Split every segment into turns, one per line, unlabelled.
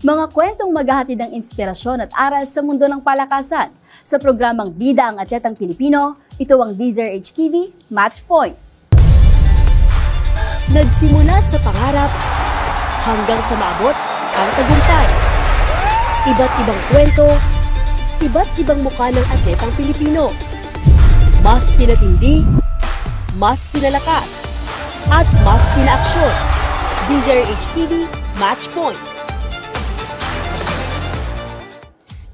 Mga kwentong maghahatid ng inspirasyon at aral sa mundo ng palakasan. Sa programang Bida ang Atletang Pilipino, ito ang DZRH TV Match Point. Nagsimula sa pangarap hanggang sa maabot ang tagumpay. Iba't ibang kwento, iba't ibang mukha ng atletang Pilipino. Mas pinatindi, mas pinalakas, at mas pinaaksyon. DZRH TV Match Point.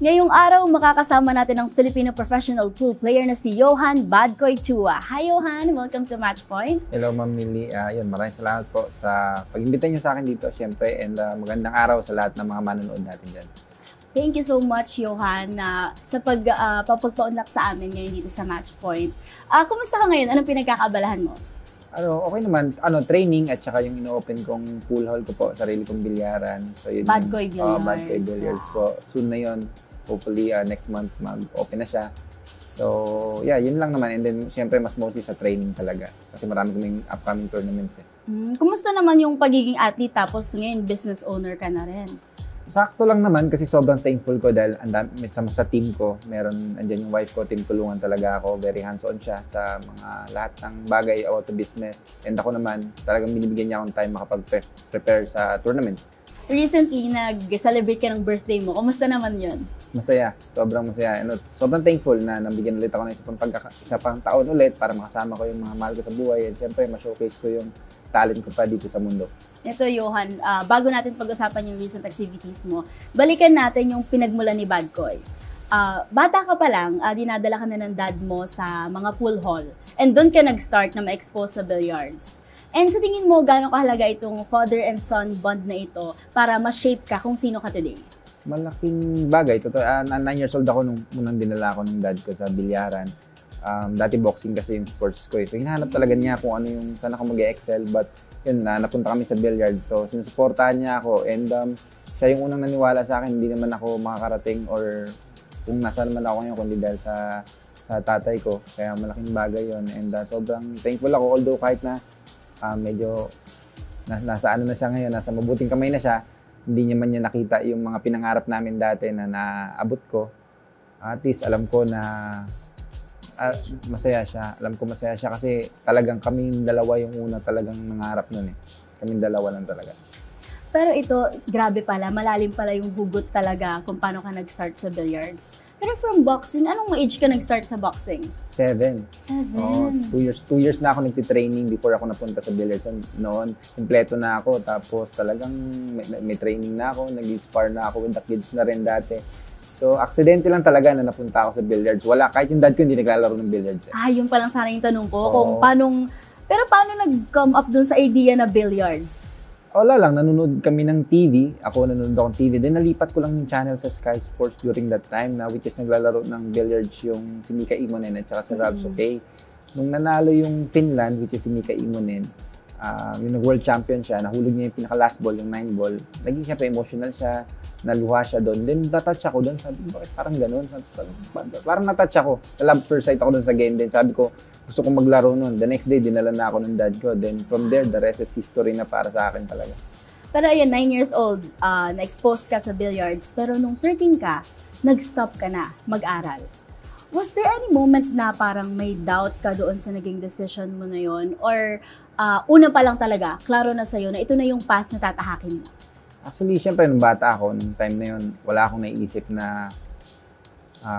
Ngayong araw, makakasama natin ang Filipino professional pool player na si Johan Badcoy Chua. Hi Johan! Welcome to Match Point.
Hello Ma'am Millie. Maraming salamat po sa pag-imbita niyo sa akin dito, syempre, and magandang araw sa lahat ng mga manonood natin dyan.
Thank you so much, Johan, sa pagpapaunlak sa amin ngayon dito sa Match Point. Kumusta ka ngayon? Anong pinagkakaabalahan mo?
Okay naman. Training at saka yung ino-open kong pool hall ko po, sarili kong bilyaran. So, yun,
Badcoy Billiards.
Badcoy Billiards po. Soon na yun. Hopefully, next month, mag-open na siya. So, yeah, yun lang naman. And then, syempre, mas mostly sa training talaga. Kasi marami kaming upcoming tournaments eh.
Kumusta naman yung pagiging athlete tapos ngayon business owner ka na rin?
Sakto lang naman kasi sobrang thankful ko dahil sa team ko. Andyan yung wife ko, tinutulungan talaga ako. Very hands-on siya sa mga lahat ng bagay about sa business. And ako naman, talagang binibigyan niya akong time makapag-prepare sa tournaments.
Recently, nag-celebrate ka ng birthday mo. Kumusta naman yun?
Masaya. Sobrang masaya. Sobrang thankful na nabigyan ulit ako ng isa pang taon ulit para makasama ko yung mga mahal ko sa buhay. And siyempre, ma-showcase ko yung talent ko pa dito sa mundo.
Ito, Johan, bago natin pag-usapan yung recent activities mo, balikan natin yung pinagmulan ni Badcoy. Bata ka pa lang, dinadala ka na ng dad mo sa mga pool hall. And doon ka nag-start na ma-expose sa billiards. And sa tingin mo, gano'ng kahalaga itong father and son bond na ito para ma-shape ka kung sino ka today?
Malaking bagay. 9 years old ako nung unang dinala ako ng dad ko sa bilyaran. Dati boxing kasi yung sports ko eh. So hinahanap talaga niya kung ano yung saan ako mag-excel. But yun, napunta kami sa billiard. So sinusuportahan niya ako. And siya yung unang naniwala sa akin. Hindi naman ako makakarating or kung nasaan naman ako ngayon kundi dahil sa tatay ko. Kaya malaking bagay yun. And sobrang thankful ako. Although kahit na medyo nasa ano na siya ngayon, nasa mabuting kamay na siya, hindi niya man niya nakita yung mga pinangarap namin dati na naabot ko. At least alam ko na masaya siya. Alam ko masaya siya kasi talagang kaming dalawa yung una talagang nangarap nun eh. Kaming dalawa lang talaga.
Pero ito, grabe pala, malalim pala yung hugot talaga kung paano ka nag-start sa billiards. Pero from boxing, anong age ka nag-start sa boxing?
7.
7?
Oo, 2 years na ako nagtitraining before ako napunta sa billiards. Noon, kumpleto na ako. Tapos talagang may training na ako, nag-spar na ako with the kids na rin dati. So, aksidente lang talaga na napunta ako sa billiards. Kahit yung dad ko hindi naglalaro ng billiards.
Yun palang sana yung tanong ko. Kung paano nag-come up dun sa idea na billiards?
Wala lang, nanonood kami ng TV. Ako nanonood akong TV. Then nalipat ko lang yung channel sa Sky Sports during that time na which is naglalaro ng billiards yung si Mika Imonen at saka si Rabs Okay. Nung nanalo yung Finland, which is si Mika Imonen, yung nag-world champion siya, nahulog niya yung pinaka-last ball, yung 9 ball. Naging siyempre emotional siya, naluha siya doon. Then natouch ako doon. Sabi ko, bakit parang ganun? Parang natouch ako. Sa love first sight ako doon sa game. Then sabi ko, gusto kong maglaro noon. The next day, dinala na ako ng dad ko. Then from there, the rest is history na para sa akin talaga.
Pero ayan, 9 years old, na-expose ka sa billiards. Pero nung 13 ka, nag-stop ka na mag-aral. Was there any moment na parang may doubt ka doon sa naging decision mo na yon? Or una pa lang talaga, klaro na sa'yo na ito na yung path na tatahakin mo?
Actually, syempre, nung bata ako, nung time na yun, wala akong naiisip na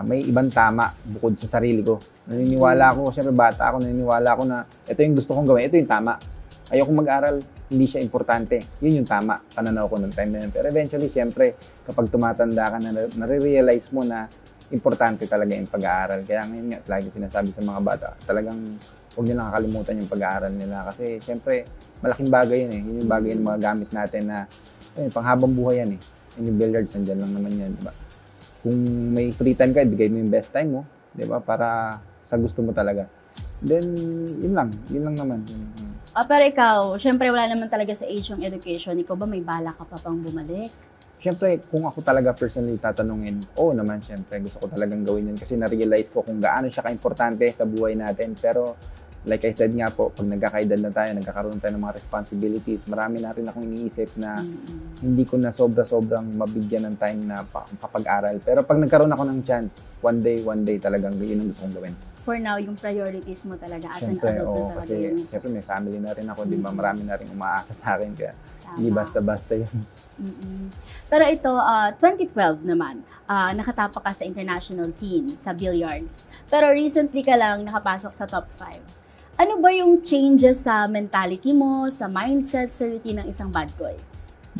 may ibang tama bukod sa sarili ko. Naniniwala ako, syempre bata ako, naniniwala ako na ito yung gusto kong gawin, ito yung tama. Ayoko mag-aral, hindi siya importante. Yun yung tama, pananaw ko nung time na yun. Pero eventually, syempre, kapag tumatanda ka na, nare-realize mo na importante talaga yung pag-aaral. Kaya ngayon nga, lagi sinasabi sa mga bata, talagang huwag nyo nakakalimutan yung pag-aaral nila. Kasi syempre, malaking bagay yun eh. Yun yung bagay yung mga gamit natin na panghabang buhay yan eh. Yung billiards, nandyan lang naman yan, diba? Kung may free time ka, ibigay mo yung best time mo, diba? Para sa gusto mo talaga. Then, yun lang naman.
Pero ikaw, syempre wala naman talaga sa age yung education. Ikaw ba may bala ka pa pang bumalik?
Siyempre, kung ako talaga personally tatanungin, oo naman, siyempre, gusto ko talagang gawin yun kasi na-realize ko kung gaano siya ka-importante sa buhay natin. Pero like I said nga po, pag nagkakaedad na tayo, nagkakaroon tayo ng mga responsibilities, marami na rin akong iniisip na hindi ko na sobra-sobrang mabigyan ng time na kapag-aral. Pero pag nagkaroon ako ng chance, one day talagang yun ang gusto kong gawin.
For now, yung priorities mo talaga as
Siyempre,
an adult na talaga
kasi
yun.
siyempre may family na rin ako, di ba? Marami na rin umaasa sa akin, kaya hindi basta-basta yun.
Pero ito, 2012 naman, nakatapa ka sa international scene, sa billiards. Pero recently ka lang nakapasok sa top 5. Ano ba yung changes sa mentality mo, sa mindset, sa routine ng isang bad boy?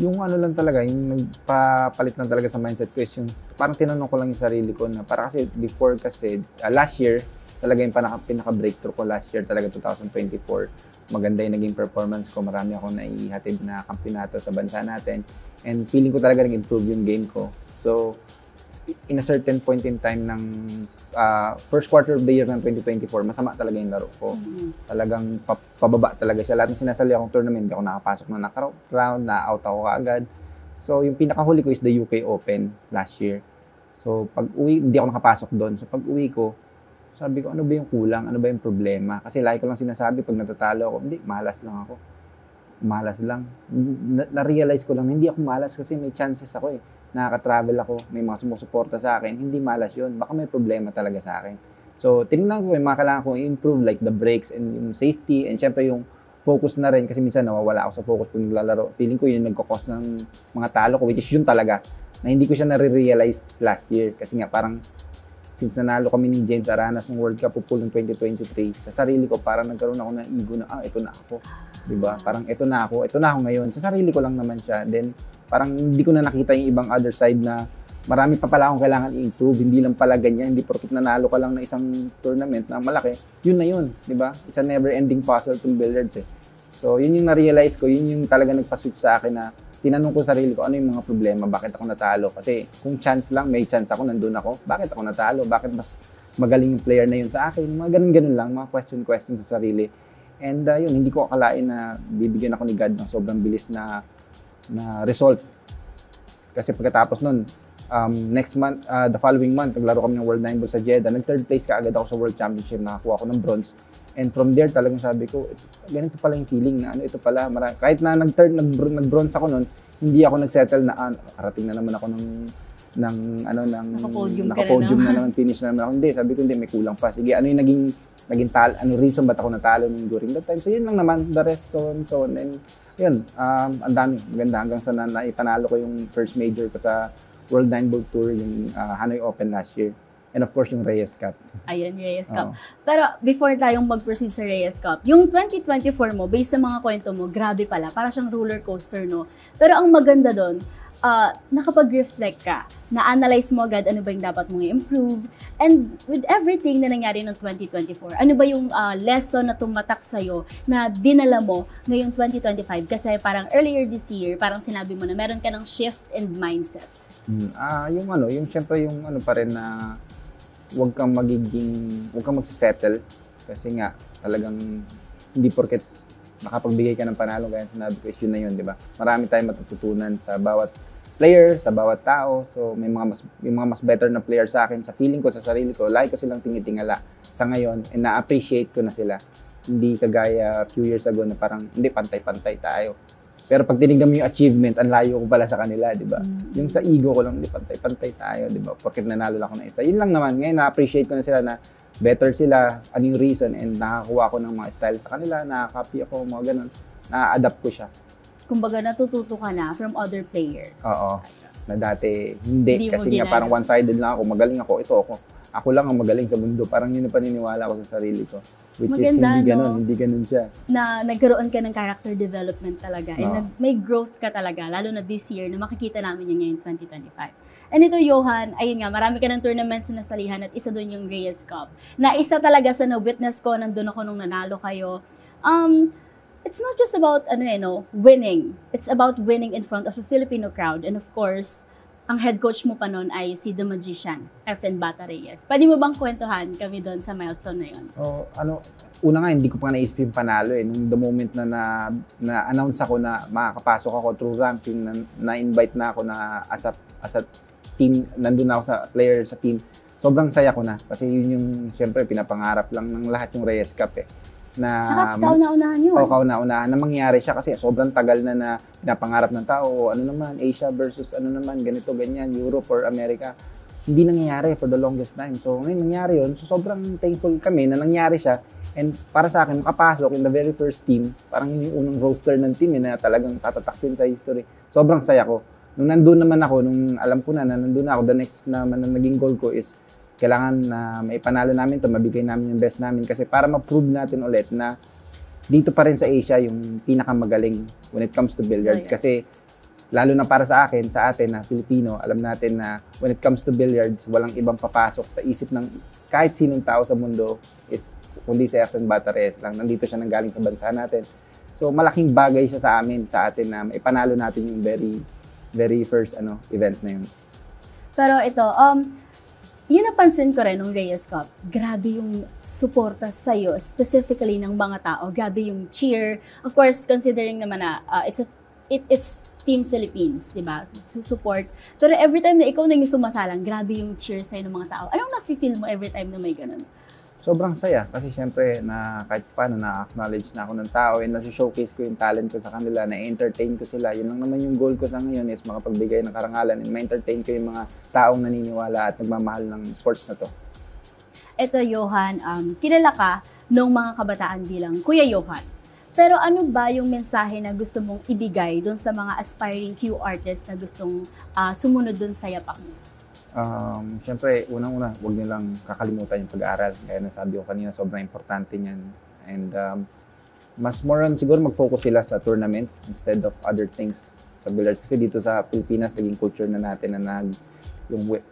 Yung ano lang talaga, yung nagpapalit lang talaga sa mindset ko is yung parang tinanong ko lang yung sarili ko na para kasi before kasi, last year, talaga yung pinaka-breakthrough ko last year, talaga 2024. Maganda yung naging performance ko. Marami akong naihatid na kampiyonato sa bansa natin. And feeling ko talaga nag-improve yung game ko. So, in a certain point in time ng first quarter of the year ng 2024, masama talaga yung laro ko. Talagang pababa talaga siya. Lahat ng sinasali akong tournament, hindi ako nakapasok na round, na-out ako kaagad. So, yung pinakahuli ko is the UK Open last year. So, pag uwi, hindi ako nakapasok doon. So, pag uwi ko, sabi ko, ano ba yung kulang? Ano ba yung problema? Kasi lagi ko lang sinasabi, pag natatalo ako, hindi, malas lang ako. Malas lang. Na-realize ko lang, hindi ako malas kasi may chances ako eh. Nakaka-travel ako, may mga sumusuporta sa akin, hindi malas yun. Baka may problema talaga sa akin. So, tinignan ko yung mga kailangan ko i-improve, like the brakes and yung safety, and syempre yung focus na rin, kasi minsan nawawala ako sa focus kung naglalaro. Feeling ko yun nagkakos ng mga talo ko, which is yun talaga, na hindi ko siya na-realize last year. Kasi nga, parang, since nanalo kami ni James Aranas ng World Cup pool ng 2023, sa sarili ko, parang nagkaroon ako ng ego na, ito na ako. Diba? Parang ito na ako ngayon. Sa sarili ko lang naman siya. Then, parang hindi ko na nakita yung ibang other side na marami pa pala akong kailangan i-improve. Hindi lang pala ganyan. Hindi porket nanalo ka lang na isang tournament na malaki. Yun na yun. Diba? It's a never-ending puzzle itong billiards eh. So, yun yung na-realize ko. Yun yung talaga nagpa-switch sa akin na tinanong ko sa sarili ko, ano yung mga problema? Bakit ako natalo? Kasi kung chance lang, may chance ako, nandun ako. Bakit ako natalo? Bakit mas magaling yung player na yun sa akin? Mga ganun-ganun lang, mga question sa sarili. And yun, hindi ko akalain na bibigyan ako ni God ng sobrang bilis na result. Kasi pagkatapos nun, next month, the following month, naglaro kami ng World 9 Ball sa Jeddah. Nag-third place ka agad ako sa World Championship, nakakuha ako ng bronze. And from there, talagang sabi ko, ganito pala yung feeling na ito pala. Kahit na nag-bronze ako nun, hindi ako nagsettle na, karating na naman ako naka-podium na naman, finish na naman ako. Hindi, sabi ko, hindi, may kulang pa. Sige, ano yung naging reason ba't ako natalo during that time? So, yun lang naman, the rest, so on. And yun, ang dami, maganda hanggang sa naipanalo ko yung first major ko sa World 9 Ball Tour, yung Hanoi Open last year. And of course, yung Reyes Cup.
Ayun, Reyes Cup. Pero before tayong mag-proceed sa Reyes Cup, yung 2024 mo, based sa mga kwento mo, grabe pala. Para siyang roller coaster, no? Pero ang maganda doon, nakapag-reflect ka, na-analyze mo agad ano ba yung dapat mong i-improve. And with everything na nangyari ng 2024, ano ba yung lesson na tumatak sa'yo na dinala mo ngayong 2025? Kasi parang earlier this year, parang sinabi mo na meron ka ng shift in mindset.
Yung syempre yung pa rin na huwag kang magsisettle kasi nga talagang hindi porket nakapagbigay ka ng panalo kaya sinabi ko is yun na yun, di ba? Marami tayong matututunan sa bawat player, sa bawat tao. So may mga mas better na player sa akin, sa feeling ko, sa sarili ko, lagi ko silang tinitingala sa ngayon and na-appreciate ko na sila. Hindi kagaya few years ago na parang hindi pantay-pantay tayo. Pero pag tinignan mo yung achievement, ang layo ko pala sa kanila, di ba? Yung sa ego ko lang, di pantay-pantay tayo, di ba? Porket nanalo lang ako ng isa. Yun lang naman. Ngayon, na-appreciate ko na sila na better sila, ano yung reason, and nakakuha ko ng mga style sa kanila, nakaka-copy ako, mga ganun. Na-adapt ko siya.
Kumbaga, natututo ka na from other players.
Oo. Na dati, hindi kasi nga parang one-sided lang ako. Magaling ako, ito ako. Ako lang ang magaling sa mundo. Parang yun ang paniniwala ko sa sarili ko. Which maganda, is hindi ganun siya.
Na nagkaroon ka ng character development talaga. And may growth ka talaga, lalo na this year, na makikita namin yun ngayon 2025. And ito, Johan, ayun nga, marami ka ng tournaments na nasalihan at isa doon yung Reyes Cup. Na isa talaga sa na-witness ko, nandun ako nung nanalo kayo. It's not just about winning. It's about winning in front of a Filipino crowd. And of course, ang head coach mo pa noon ay si The Magician, Efren Bata Reyes. Pwede mo bang kwentuhan kami doon sa milestone na yun?
Una nga, hindi ko pa naisip yung panalo eh. Nung the moment na-announce ako na makakapasok ako through ranking, na-invite na ako na as a team, nandun ako sa player sa team, sobrang saya ko na. Kasi yun yung, syempre, pinapangarap lang ng lahat yung Reyes Cup eh.
Tsaka kauna-unahan yun.
O kauna-unahan na mangyari siya kasi sobrang tagal na pinapangarap ng tao. Ano naman, Asia versus ano naman, ganito, ganyan, Europe or America. Hindi nangyayari for the longest time. So, ngayon nangyari yun. So, sobrang thankful kami na nangyari siya. And para sa akin, makapasok in the very first team, parang yun yung unang roster ng team na talagang tatatak yun sa history. Sobrang saya ko. Nung nandun naman ako, nung alam ko na nandun ako, the next naman na naging goal ko is kailangan na maipanalo namin ito, mabigay namin yung best namin kasi para ma-prove natin ulit na dito pa rin sa Asia yung pinakamagaling when it comes to billiards. Kasi lalo na para sa akin, sa atin na Filipino, alam natin na when it comes to billiards, walang ibang papasok sa isip ng kahit sinong tao sa mundo is kundi si Ersan Batares lang. Nandito siya nanggaling sa bansa natin. So malaking bagay siya sa amin, sa atin na maipanalo natin yung very first event na yun.
Pero ito, yun napansin ko rin nung Reyes Cup, grabe yung suporta sa'yo, specifically ng mga tao, grabe yung cheer. Of course, considering naman na it's Team Philippines, di ba? Support. Pero every time na ikaw na yung sumasalang, grabe yung cheer sa'yo ng mga tao. Anong nafe-feel mo every time na may ganun?
Sobrang saya kasi syempre na kahit paano na-acknowledge na ako ng tao and na-showcase ko yung talent ko sa kanila, na-entertain ko sila. Yun lang naman yung goal ko sa ngayon is makapagbigay ng karangalan and ma-entertain ko yung mga taong naniniwala at nagmamahal ng sports na to.
Ito, Johan, kilala ka nung mga kabataan bilang Kuya Johan. Pero ano ba yung mensahe na gusto mong ibigay dun sa mga aspiring Q artists na gustong sumunod dun sa yapak mo?
Siyempre, unang-una, huwag nyo lang kakalimutan yung pag-aaral. Kaya nasabi ko kanina, sobrang importante niyan. And mas more on siguro mag-focus sila sa tournaments instead of other things sa billiards. Kasi dito sa Pilipinas, naging culture na natin na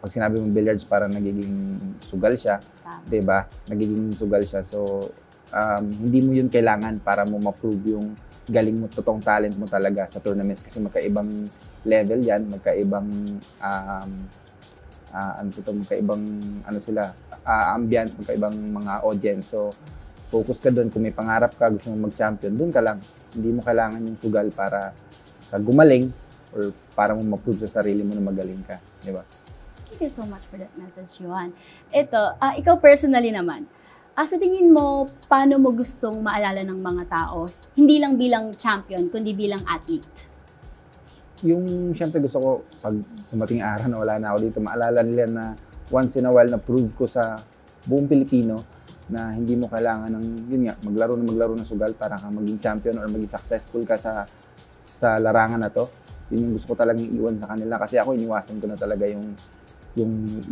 pag sinabi mong billiards, parang nagiging sugal siya. Diba? Nagiging sugal siya. So, hindi mo yun kailangan para mo ma-prove yung galing mo, totoong talent mo talaga sa tournaments. Kasi magkaibang level yan, magkaibang magkaibang ambience, magkaibang mga audience. So, focus ka doon. Kung may pangarap ka, gusto mong mag-champion, doon ka lang. Hindi mo kailangan yung sugal para ka gumaling or para mo ma-prove sa sarili mo na magaling ka. Di ba?
Thank you so much for that message, Johan. Ito, ikaw personally naman, sa tingin mo, paano mo gustong maalala ng mga tao, hindi lang bilang champion, kundi bilang athlete?
Yung siyempre gusto ko, pag dumating araw na wala na ako dito, maalala nila na once in a while na prove ko sa buong Pilipino na hindi mo kailangan ng, yun nga, maglaro ng sugal para ka maging champion or maging successful ka sa larangan na to. Yun yung gusto ko talagang iiwan sa kanila kasi ako iniwasan ko na talaga yung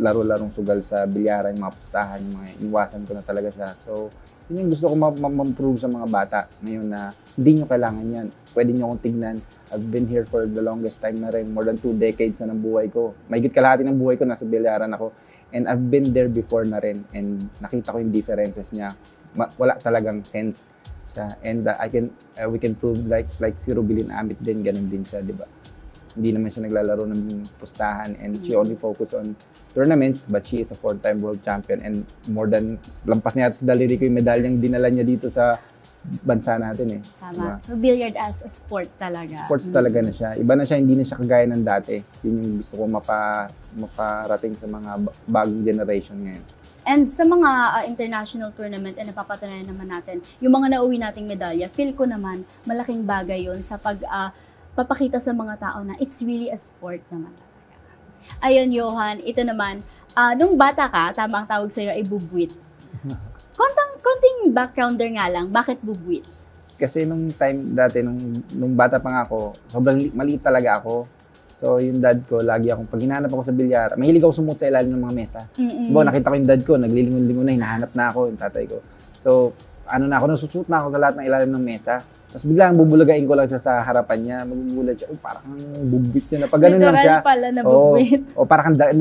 laro-larong sugal sa bilyaran, yung mga pustahan, yung mga iniwasan ko na talaga siya. So, yun yung gusto ko ma-prove sa mga bata ngayon na hindi nyo kailangan yan. Pwede nyo akong tignan. I've been here for the longest time na rin. More than 2 decades na ng buhay ko. Mahigit kalahati ng buhay ko, nasa bilyaran ako. And I've been there before na rin. And nakita ko yung differences niya. Wala talagang sense siya. And we can prove like si Rubilin Amit din, ganun din siya, di ba? Hindi naman siya naglalaro ng pustahan and she only focus on tournaments but she is a 4-time world champion and more than, lampas niya sa daliri ko yung medalyang dinala niya dito sa bansa natin eh.
Tama.
Diba?
So billiard as a sport talaga.
Sports talaga na siya. Iba na siya, hindi na siya kagaya ng dati. Yun yung gusto ko maparating sa mga bagong generation ngayon.
And sa mga international tournament na napapatunayan naman natin, yung mga nauwi nating medalya, feel ko naman malaking bagay yun sa papakita sa mga tao na it's really a sport naman talaga. Ayun, Johan, ito naman, nung bata ka, tama ang tawag sa'yo ay bubwit. Konting backgrounder nga lang, bakit bubwit?
Kasi nung time dati, nung bata pa nga ako, sobrang maliit talaga ako. So yung dad ko, lagi akong, pag hinahanap ako sa bilyar, mahilig ako sumut sa ilalim ng mga mesa. Diba, nakita ko yung dad ko, naglilingon-lingon na, hinahanap na ako, yung tatay ko. So, nasusuot na ako sa lahat ng ilalim ng mesa. Tapos biglang bubulagain ko lang siya sa harapan niya, magugulat siya, parang bubwit niya na, pag ganun lang siya.
Literal pala na bubwit.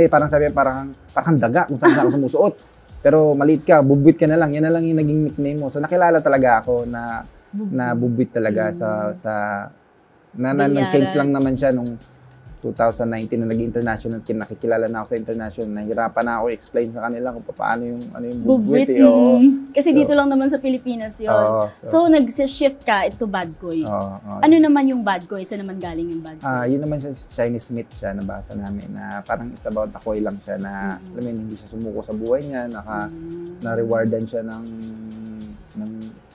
Parang sabi, parang daga kung saan ako sumusuot. Pero maliit ka, bubwit ka na lang, yan na lang yung naging nickname mo. So nakilala talaga ako na bubwit talaga nag-change lang naman siya nung 2019 na naging international, nakikilala na ako sa international, nahirapan na ako explain sa kanila kung paano yung bubwit.
Kasi dito lang naman sa Pilipinas yun. So nag-shift ka ito bad boy. Ano naman yung bad boy? Saan naman galing yung bad boy?
Yun naman siya, Chinese myth siya, nabasa namin na parang it's about ako'y lang siya na, alam mo, hindi siya sumuko sa buhay niya, na-rewardan siya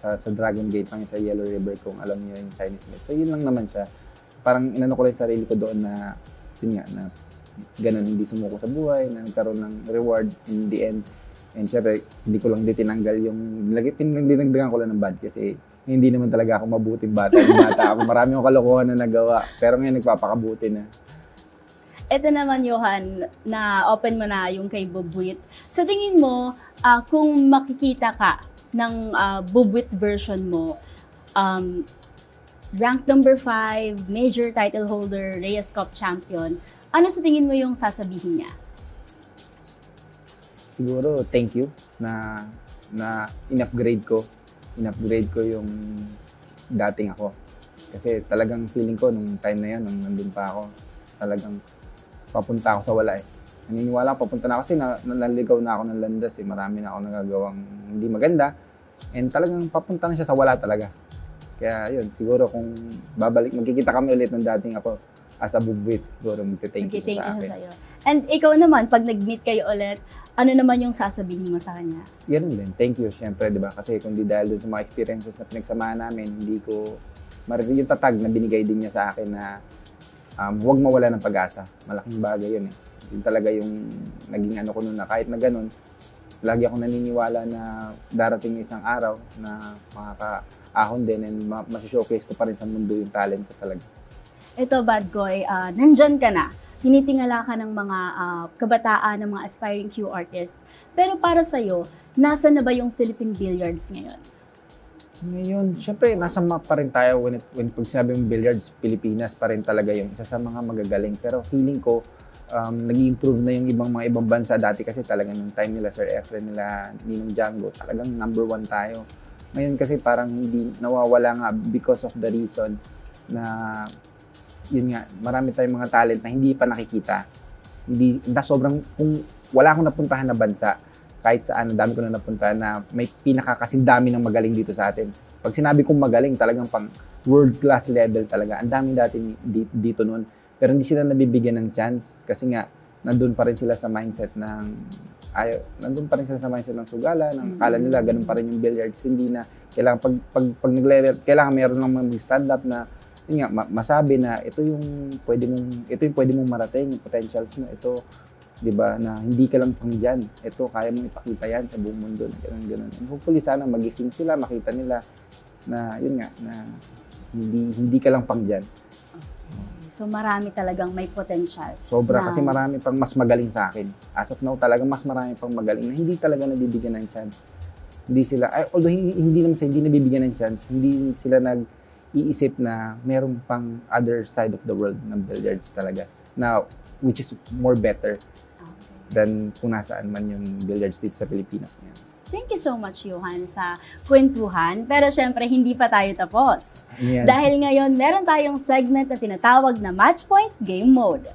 sa Dragon Gate lang sa Yellow River, kung alam niyo yung Chinese net. So yun lang naman siya. Parang inano ko lang yung sarili ko doon na yun nga, na ganun, hindi sumuko sa buhay, na nagkaroon ng reward in the end. And syempre, hindi ko lang tinanggal yung, dinagdagan ko lang ng bad kasi hindi naman talaga ako mabuting bata. Yung bata ako, marami akong kalokohan na nagawa. Pero ngayon, nagpapakabuti na.
Ito naman, Johan, na open mo na yung kay Bubwit. Sa tingin mo, kung makikita ka ng Bubwit version mo, rank number 5, major title holder, Reyes Cup champion, ano sa tingin mo yung sasabihin niya?
Siguro, thank you na in-upgrade ko yung dating ako. Kasi talagang feeling ko nung time na yan, nung nandun pa ako, talagang papunta ako sa wala eh. Naniniwala ako, papunta na ako kasi naliligaw na ako ng landas eh. Marami na ako nagagawang hindi maganda. And talagang papunta na siya sa wala talaga. Kaya yun, siguro kung magkikita kami ulit ng dating ako as a Bubwit, siguro magte-thank you sa akin. Sa'yo.
And ikaw naman, pag nag-meet kayo ulit, ano naman yung sasabihin mo sa kanya?
Yan din, thank you, syempre, di ba? Kasi kung di dahil dun sa mga experiences na pinagsamahan namin, hindi ko marinig yung tatag na binigay din niya sa akin na huwag mawala ng pag-asa. Malaking bagay yun eh. Yun talaga yung naging ano ko nun na kahit na ganun, lagi akong naniniwala na darating isang araw na makakaahon din and masishowcase ko pa rin sa mundo yung talent ko talaga.
Ito, Badgoy, nandyan ka na. Tinitingala ka ng mga kabataan, ng mga aspiring Q artist. Pero para sa'yo, nasa na ba yung Philippine Billiards ngayon?
Ngayon, syempre, nasa map pa rin tayo when pag sinabi mong billiards, Pilipinas pa rin talaga yung isa sa mga magagaling. Pero feeling ko, nag-improve na yung mga ibang bansa dati kasi talagang yung time nila, Sir Efren, nila, Ninong Django, talagang number 1 tayo. Ngayon kasi parang hindi nawawala nga because of the reason na yun nga, marami tayong mga talent na hindi pa nakikita. Sobrang, kung wala akong napuntahan na bansa, kahit saan, ang dami ko na napuntahan na may pinakakasindami ng magaling dito sa atin. Pag sinabi kong magaling, talagang pang world class level talaga. Ang dami dati dito noon. Pero hindi sila nabibigyan ng chance kasi nga, nandun pa rin sila sa mindset ng sugala, ng akala nila, ganun pa rin yung billiards. Hindi na, kailangan pag nag-level, kailangan meron lang mag-stand up na yun nga, masabi na ito yung pwede mong marating, yung potentials mo, ito, 'di ba, na hindi ka lang pang diyan. Ito kaya mong ipakita yan sa buong mundo, ganun. And hopefully sana magising sila, makita nila na yun nga, na hindi ka lang pang diyan.
Okay. So marami talagang may potential.
Sobra kasi marami pang mas magaling sa akin. As of now, talagang mas marami pang magaling na hindi talaga nabibigyan ng chance. Hindi sila, although hindi nabibigyan ng chance, hindi sila iisip na meron pang other side of the world ng billiards talaga. Now, which is more better than kung nasaan man yung billiards dito sa Pilipinas ngayon.
Thank you so much, Johan, sa kwentuhan. Pero syempre, hindi pa tayo tapos.
Yeah.
Dahil ngayon, meron tayong segment na tinatawag na Match Point Game Mode.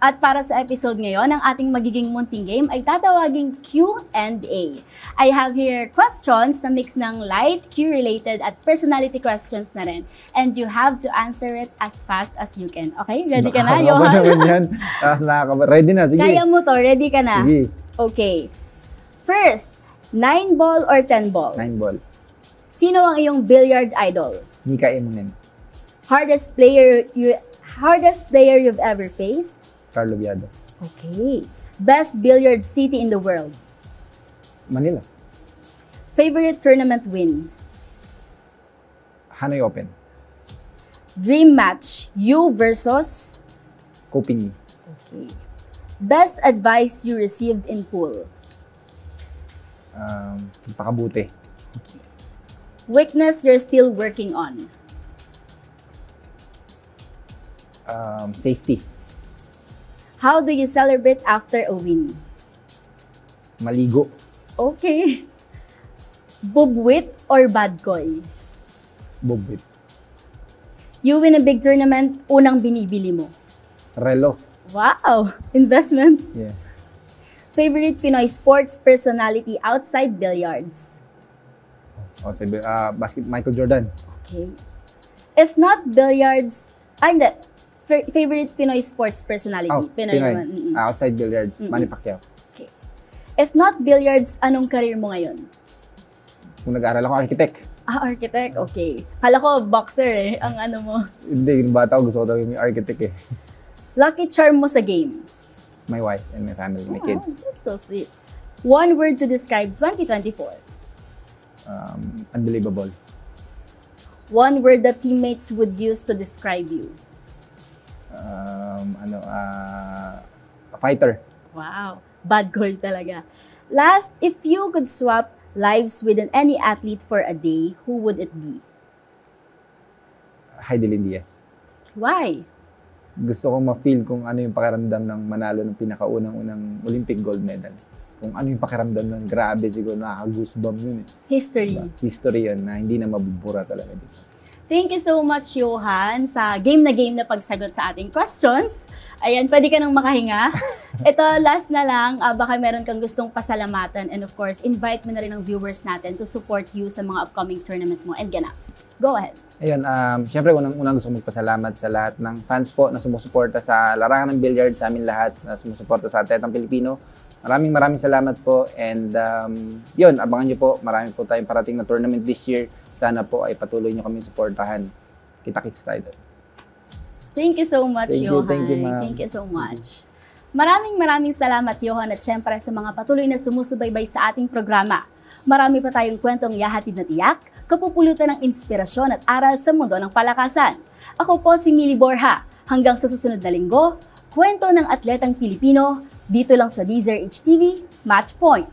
At para sa episode ngayon, ang ating magiging munting game ay tatawaging Q&A. I have here questions na mix ng light, Q-related at personality questions na rin. And you have to answer it as fast as you can. Okay? Ready ka na, Johan?
Ready na, sige.
Kaya mo to, ready ka na?
Sige.
Okay. First, 9 ball or 10 ball?
9 ball.
Sino ang iyong billiard idol?
Mika Emunen.
Hardest player you've ever faced?
Carlo Viado.
Okay. Best billiard city in the world?
Manila.
Favorite tournament win?
Hanoi Open.
Dream match, you versus?
Coping.
Okay. Best advice you received in pool?
Pakabuti.
Okay. Weakness you're still working on?
Safety.
How do you celebrate after a win?
Maligo.
Okay. Bubwit or Badgoy?
Bubwit.
You win a big tournament, unang binibili mo?
Relo.
Wow! Investment.
Yeah.
Favorite Pinoy sports personality outside billiards?
Michael Jordan.
Okay. If not billiards, hindi. favorite Pinoy sports personality?
Oh, Pinoy.
naman.
Outside billiards, Manny Pacquiao.
Okay. If not billiards, anong career mo ngayon?
Kung nag-aaral ako, architect.
Architect. Okay. Kala ko boxer ang ano mo.
Hindi, yung bata ko gusto ko talaga yung architect eh.
Lucky charm mo sa game?
My wife and my family, my kids.
That's so sweet. One word to describe 2024.
Unbelievable.
One word that teammates would use to describe you.
A fighter.
Wow. Bad goal talaga. Last, if you could swap lives with any athlete for a day, who would it be?
Heidelin Diaz.
Why?
Gusto ko ma-feel kung ano yung pakiramdam ng manalo ng pinakaunang-unang Olympic gold medal. Kung ano yung pakiramdam ng grabe, siguro nakaka-goosebump yun eh.
History.
Diba? History yun na hindi na mabubura talaga dito.
Thank you so much, Johan, sa game na pagsagot sa ating questions. Ayan, pwede ka nang makahinga. Ito, last na lang, baka meron kang gustong pasalamatan and of course, invite mo na rin ang viewers natin to support you sa mga upcoming tournament mo and ganaps. Go ahead.
Ayun, syempre unang gusto kong magpasalamat sa lahat ng fans po na sumusuporta sa larangan ng billiard, sa amin lahat na sumusuporta sa Atletang Pilipino. Maraming salamat po and yun, abangan nyo po, marami po tayong parating na tournament this year. Sana po ay patuloy nyo kami suportahan. Kita-kits tayo doon.
Thank you so much, Johan.
Thank you, ma'am.
Thank you so much. Maraming salamat, Johan, at syempre sa mga patuloy na sumusubaybay sa ating programa. Marami pa tayong kwentong yahatid na tiyak, kapupulutan ng inspirasyon at aral sa mundo ng palakasan. Ako po si Millie Borja. Hanggang sa susunod na linggo, kwento ng atletang Pilipino, dito lang sa DZRH TV, Match Point.